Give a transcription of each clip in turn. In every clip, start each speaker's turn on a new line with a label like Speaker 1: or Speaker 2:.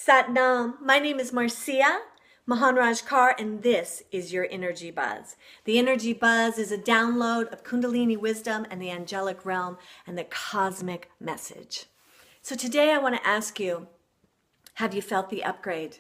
Speaker 1: Satnam, my name is Marcia Mahanraj Kaur, and this is your Energy Buzz. The Energy Buzz is a download of Kundalini wisdom and the angelic realm and the cosmic message. So today I want to ask you, have you felt the upgrade?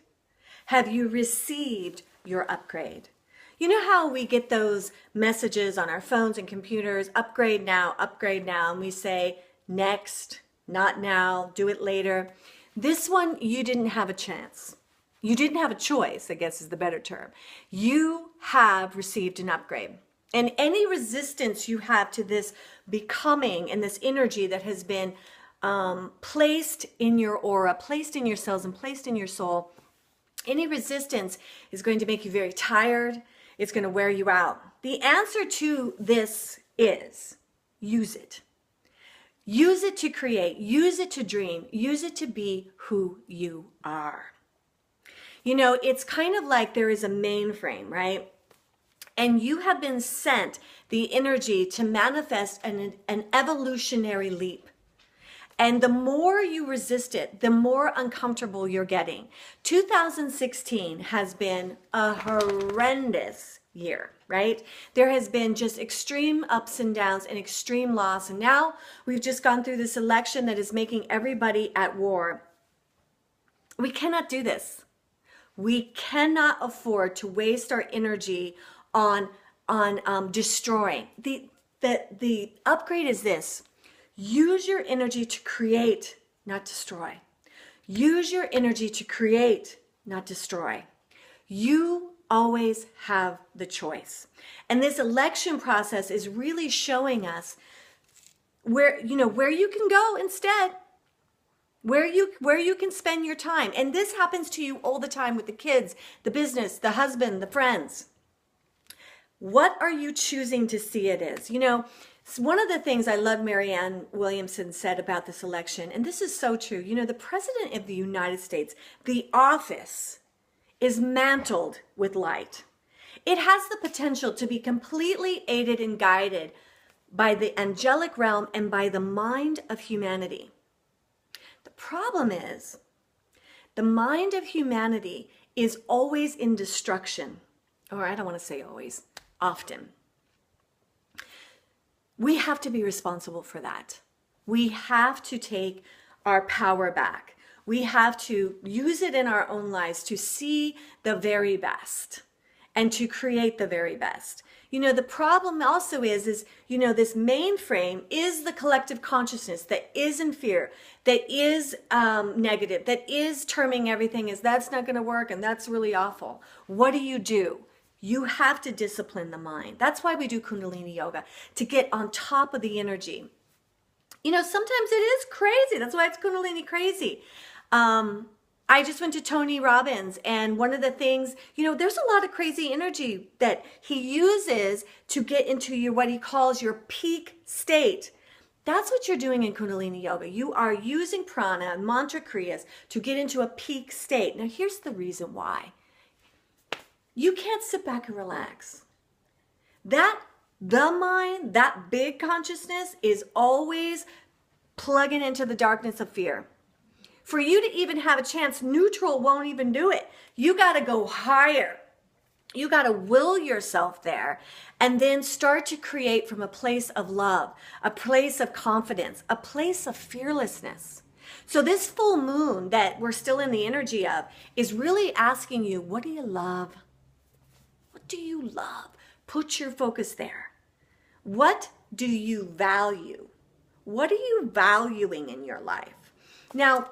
Speaker 1: Have you received your upgrade? You know how we get those messages on our phones and computers, upgrade now, and we say, next, not now, do it later. This one, you didn't have a chance. You didn't have a choice, I guess is the better term. You have received an upgrade. And any resistance you have to this becoming and this energy that has been placed in your aura, placed in your cells, and placed in your soul, any resistance is going to make you very tired. It's going to wear you out. The answer to this is use it. Use it to create, use it to dream, use it to be who you are. You know, it's kind of like there is a mainframe, right? And you have been sent the energy to manifest an evolutionary leap. And the more you resist it, the more uncomfortable you're getting. 2016 has been a horrendous year, right? There has been just extreme ups and downs and extreme loss. And now we've just gone through this election that is making everybody at war. We cannot do this. We cannot afford to waste our energy on destroying. The upgrade is this. Use your energy to create, not destroy. Use your energy to create, not destroy. You always have the choice. And this election process is really showing us where you can go instead, where you can spend your time. And this happens to you all the time with the kids, the business, the husband, the friends. What are you choosing to see it as? You know, one of the things I love Marianne Williamson said about this election, and this is so true, you know, the President of the United States, the office is mantled with light. It has the potential to be completely aided and guided by the angelic realm and by the mind of humanity. The problem is, the mind of humanity is always in destruction. Or I don't want to say always, often. We have to be responsible for that. We have to take our power back. We have to use it in our own lives to see the very best and to create the very best. You know, the problem also is, you know, this mainframe is the collective consciousness that is in fear, that is negative, that is terming everything as that's not going to work and that's really awful. What do? You have to discipline the mind. That's why we do Kundalini Yoga, to get on top of the energy. You know, sometimes it is crazy. That's why it's Kundalini crazy. I just went to Tony Robbins, and one of the things, you know, there's a lot of crazy energy that he uses to get into your, what he calls your peak state. That's what you're doing in Kundalini Yoga. You are using prana and mantra kriyas to get into a peak state. Now, here's the reason why. You can't sit back and relax. The mind, that big consciousness is always plugging into the darkness of fear. For you to even have a chance, neutral won't even do it. You got to go higher. You got to will yourself there and then start to create from a place of love, a place of confidence, a place of fearlessness. So this full moon that we're still in the energy of is really asking you, what do you love? What do you love? Put your focus there. What do you value? What are you valuing in your life? Now,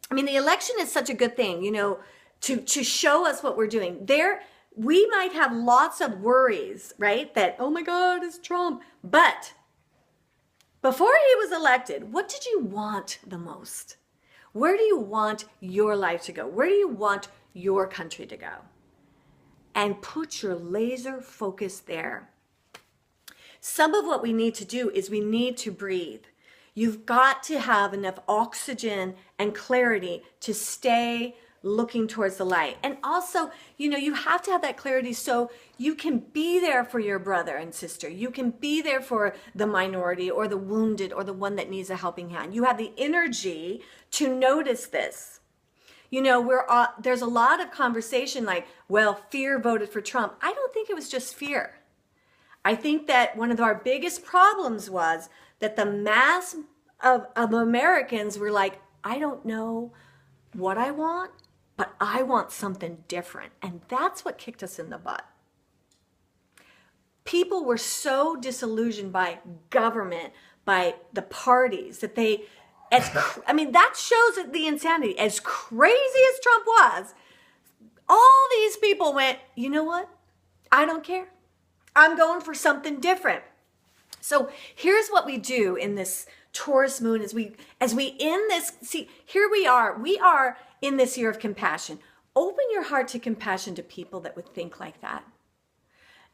Speaker 1: I mean, the election is such a good thing, you know, to show us what we're doing. We might have lots of worries, right? That, oh my God, it's Trump. But before he was elected, what did you want the most? Where do you want your life to go? Where do you want your country to go? And put your laser focus there. Some of what we need to do is we need to breathe. You've got to have enough oxygen and clarity to stay looking towards the light. And also, you know, you have to have that clarity so you can be there for your brother and sister. You can be there for the minority or the wounded or the one that needs a helping hand. You have the energy to notice this. You know, there's a lot of conversation like, well, fear voted for Trump. I don't think it was just fear. I think that one of our biggest problems was that the mass of Americans were like, I don't know what I want, but I want something different. And that's what kicked us in the butt. People were so disillusioned by government, by the parties, that that shows the insanity. As crazy as Trump was, all these people went, you know what? I don't care. I'm going for something different. So here's what we do in this Taurus moon as we end this. See, here we are in this year of compassion. Open your heart to compassion to people that would think like that,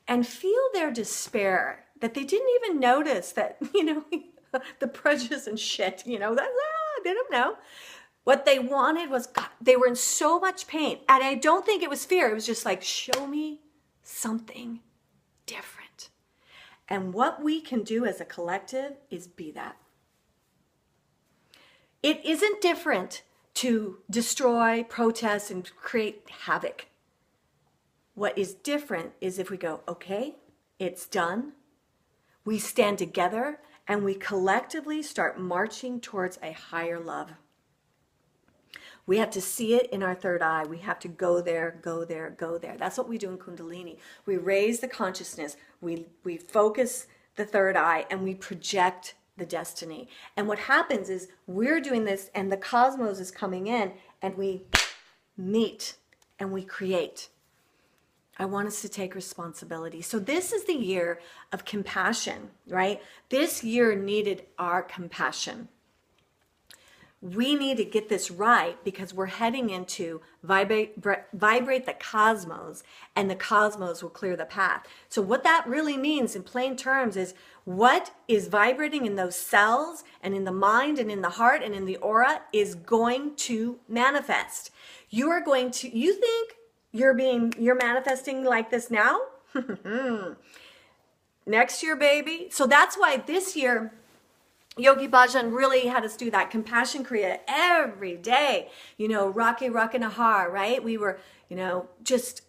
Speaker 1: and feel their despair that they didn't even notice that, the prejudice and shit, they don't know. What they wanted was, God, they were in so much pain. And I don't think it was fear. It was just like, show me something different. And what we can do as a collective is be that. It isn't different to destroy, protest, and create havoc. What is different is if we go, okay, it's done. We stand together and we collectively start marching towards a higher love. We have to see it in our third eye. We have to go there, go there, go there. That's what we do in Kundalini. We raise the consciousness, we focus the third eye, and we project the destiny. And what happens is we're doing this and the cosmos is coming in and we meet and we create. I want us to take responsibility. So this is the year of compassion, right? This year needed our compassion. We need to get this right because we're heading into vibrate the cosmos, and the cosmos will clear the path. So what that really means in plain terms is what is vibrating in those cells and in the mind and in the heart and in the aura is going to manifest. You think you're manifesting like this now? Next year, baby. So that's why this year, Yogi Bhajan really had us do that compassion kriya every day. Rake Nahar, right? We were, just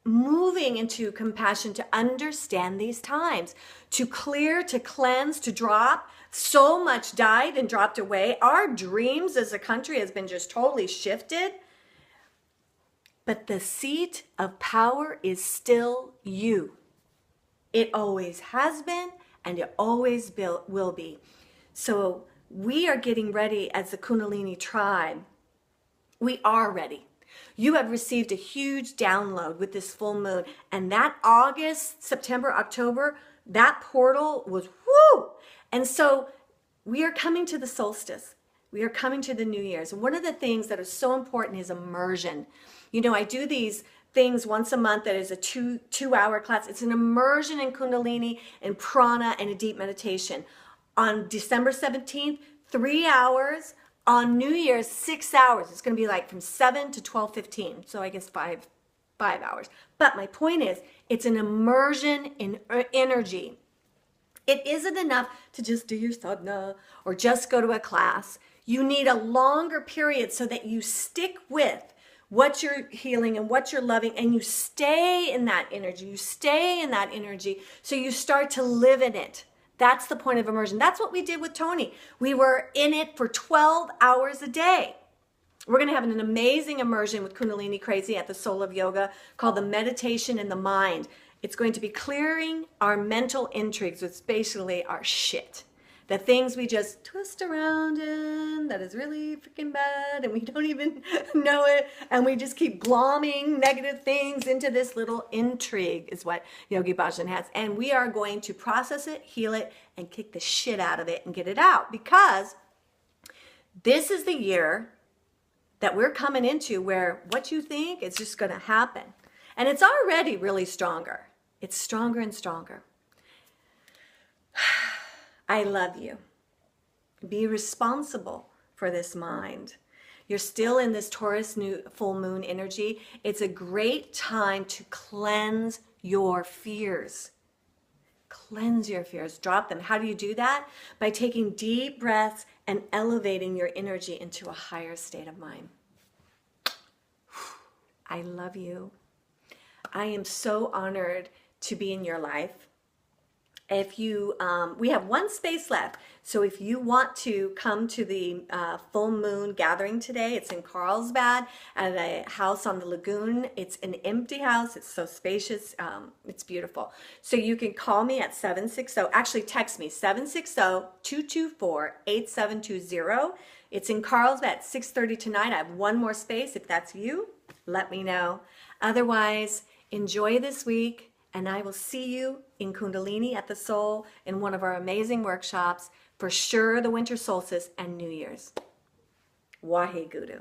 Speaker 1: moving into compassion to understand these times, to clear, to cleanse, to drop. So much died and dropped away. Our dreams as a country has been just totally shifted. But the seat of power is still you. It always has been, and it always will be. So we are getting ready as the Kundalini tribe. We are ready. You have received a huge download with this full moon. And that August, September, October, that portal was whoo! And so we are coming to the solstice. We are coming to the New Year's. And one of the things that is so important is immersion. I do these things once a month that is a two-hour class. It's an immersion in Kundalini and prana and a deep meditation. On December 17th, 3 hours. On New Year's, 6 hours. It's going to be like from 7 to 12:15. So I guess five hours. But my point is, it's an immersion in energy. It isn't enough to just do your sadhana or just go to a class. You need a longer period so that you stick with what you're healing and what you're loving, and you stay in that energy. You stay in that energy so you start to live in it. That's the point of immersion. That's what we did with Tony. We were in it for 12 hours a day. We're going to have an amazing immersion with Kundalini Crazy at the Soul of Yoga called the Meditation in the Mind. It's going to be clearing our mental intrigues, which is basically our shit. The things we just twist around in that is really freaking bad and we don't even know it, and we just keep glomming negative things into this little intrigue is what Yogi Bhajan has. And we are going to process it, heal it, and kick the shit out of it and get it out, because this is the year that we're coming into where what you think is just going to happen. And it's already really stronger. It's stronger and stronger. I love you. Be responsible for this mind. You're still in this Taurus new full moon energy. It's a great time to cleanse your fears. Cleanse your fears. Drop them. How do you do that? By taking deep breaths and elevating your energy into a higher state of mind. I love you. I am so honored to be in your life. If you, we have one space left. So if you want to come to the full moon gathering today, it's in Carlsbad at a house on the lagoon. It's an empty house. It's so spacious. It's beautiful. So you can call me at 760, actually text me 760-224-8720. It's in Carlsbad at 6:30 tonight. I have one more space. If that's you, let me know. Otherwise, enjoy this week. And I will see you in Kundalini at the Soul in one of our amazing workshops, for sure the winter solstice and New Year's. Wahe Guru.